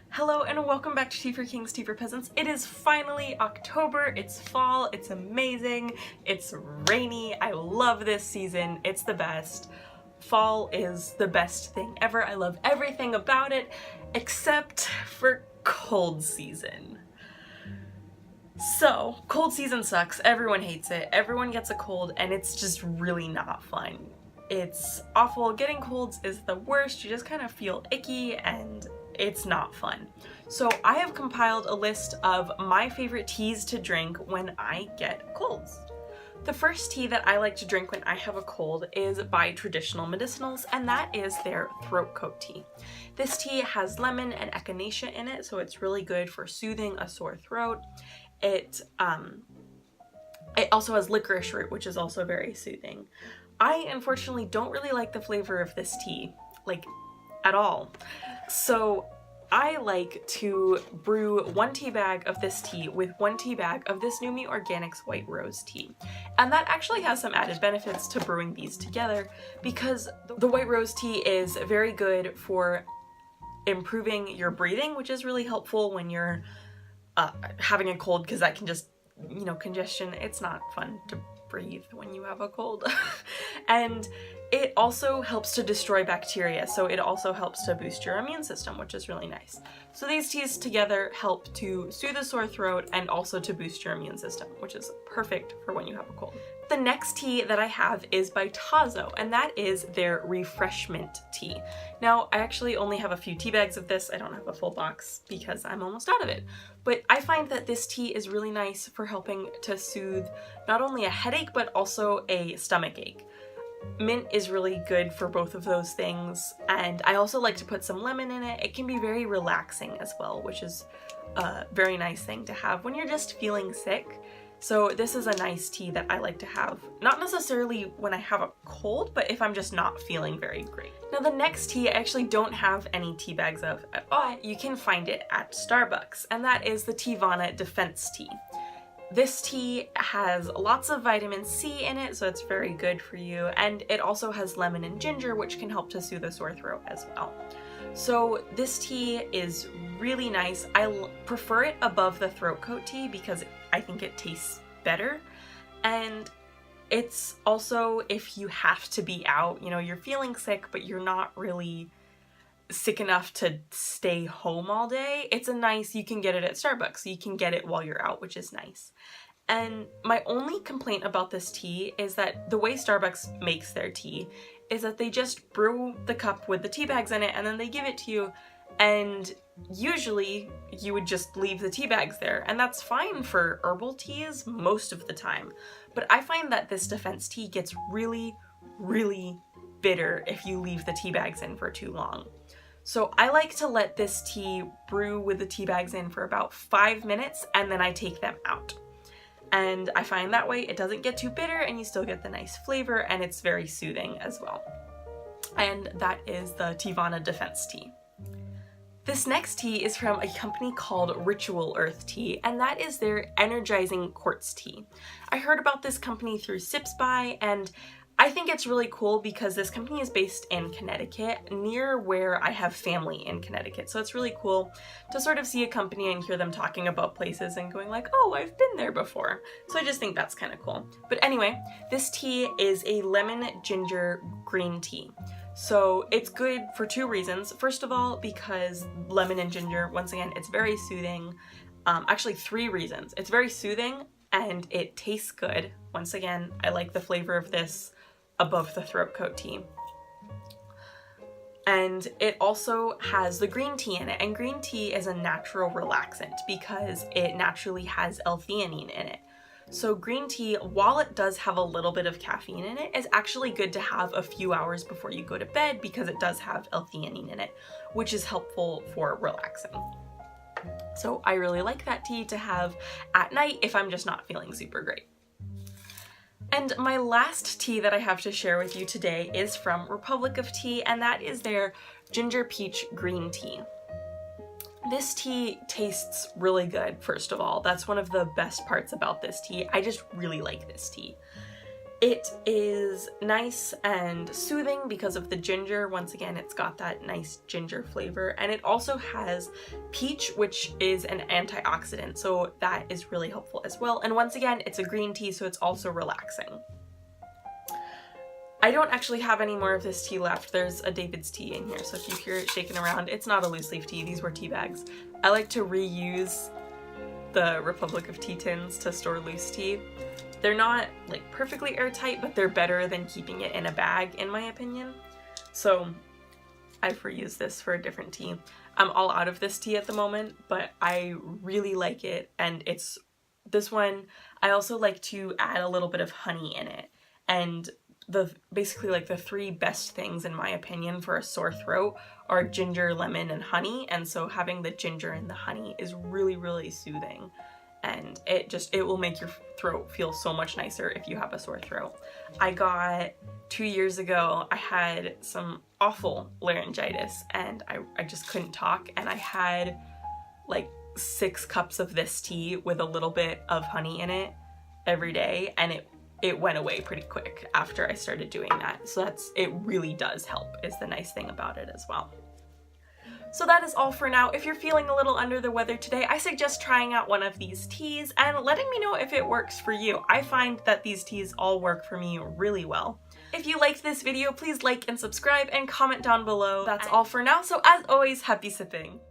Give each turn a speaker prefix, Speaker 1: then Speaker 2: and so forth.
Speaker 1: Hello and welcome back to Tea for Kings, Tea for Peasants. It is finally October, it's fall, it's amazing, it's rainy, I love this season, it's the best. Fall is the best thing ever, I love everything about it, except for cold season. So, cold season sucks, everyone hates it, everyone gets a cold, and it's just really not fun. It's awful, getting colds is the worst, you just kind of feel icky and it's not fun. So I have compiled a list of my favorite teas to drink when I get colds. The first tea that I like to drink when I have a cold is by Traditional Medicinals, and that is their throat coat tea. This tea has lemon and echinacea in it, so it's really good for soothing a sore throat. It also has licorice root, which is also very soothing. I unfortunately don't really like the flavor of this tea, like at all. So I like to brew 1 tea bag of this tea with 1 tea bag of this Numi Organics White Rose tea. And that actually has some added benefits to brewing these together because the White Rose tea is very good for improving your breathing, which is really helpful when you're having a cold because that can just, congestion, it's not fun to breathe when you have a cold. And it also helps to destroy bacteria, so it also helps to boost your immune system, which is really nice. So these teas together help to soothe a sore throat and also to boost your immune system, which is perfect for when you have a cold. The next tea that I have is by Tazo, and that is their refreshment tea. Now, I actually only have a few tea bags of this. I don't have a full box because I'm almost out of it. But I find that this tea is really nice for helping to soothe not only a headache, but also a stomach ache. Mint is really good for both of those things, and I also like to put some lemon in it. It can be very relaxing as well, which is a very nice thing to have when you're just feeling sick. So this is a nice tea that I like to have, not necessarily when I have a cold, but if I'm just not feeling very great. Now the next tea I actually don't have any tea bags of at all. You can find it at Starbucks, and that is the Teavana Defense Tea. This tea has lots of vitamin C in it, so it's very good for you, and it also has lemon and ginger, which can help to soothe a sore throat as well. So this tea is really nice. I prefer it above the throat coat tea because I think it tastes better, and it's also if you have to be out, you're feeling sick, but you're not really sick enough to stay home all day, you can get it at Starbucks, so you can get it while you're out, which is nice. And my only complaint about this tea is that the way Starbucks makes their tea is that they just brew the cup with the tea bags in it and then they give it to you, and usually you would just leave the tea bags there, and that's fine for herbal teas most of the time. But I find that this defense tea gets really, really bitter if you leave the tea bags in for too long. So I like to let this tea brew with the tea bags in for about 5 minutes, and then I take them out. And I find that way it doesn't get too bitter and you still get the nice flavor, and it's very soothing as well. And that is the Teavana Defense Tea. This next tea is from a company called Ritual Earth Tea, and that is their Energizing Quartz tea. I heard about this company through Sips By, and I think it's really cool because this company is based in Connecticut, near where I have family in Connecticut. So it's really cool to sort of see a company and hear them talking about places and going like, oh, I've been there before. So I just think that's kind of cool. But anyway, this tea is a lemon ginger green tea. So it's good for 2 reasons. First of all, because lemon and ginger, once again, it's very soothing. Actually 3 reasons. It's very soothing and it tastes good. Once again, I like the flavor of this above the throat coat tea. And it also has the green tea in it, and green tea is a natural relaxant because it naturally has L-theanine in it. So green tea, while it does have a little bit of caffeine in it, is actually good to have a few hours before you go to bed because it does have L-theanine in it, which is helpful for relaxing. So I really like that tea to have at night if I'm just not feeling super great. And my last tea that I have to share with you today is from Republic of Tea, and that is their Ginger Peach Green Tea. This tea tastes really good, first of all. That's one of the best parts about this tea. I just really like this tea. It is nice and soothing because of the ginger. Once again, it's got that nice ginger flavor, and it also has peach, which is an antioxidant, so that is really helpful as well. And once again, it's a green tea, so it's also relaxing. I don't actually have any more of this tea left. There's a David's tea in here, so if you hear it shaking around, it's not a loose leaf tea. These were tea bags. I like to reuse the Republic of Tea tins to store loose tea. They're not like perfectly airtight, but they're better than keeping it in a bag, in my opinion. So I've reused this for a different tea. I'm all out of this tea at the moment, but I really like it, and it's this one. I also like to add a little bit of honey in it, and basically like the three best things in my opinion for a sore throat are ginger, lemon, and honey. And so having the ginger and the honey is really, really soothing, and it will make your throat feel so much nicer if you have a sore throat. I got 2 years ago, I had some awful laryngitis, and I just couldn't talk, and I had like 6 cups of this tea with a little bit of honey in it every day, and it went away pretty quick after I started doing that. So it really does help, is the nice thing about it as well. So that is all for now. If you're feeling a little under the weather today, I suggest trying out one of these teas and letting me know if it works for you. I find that these teas all work for me really well. If you liked this video, please like and subscribe and comment down below. That's all for now, so as always, happy sipping!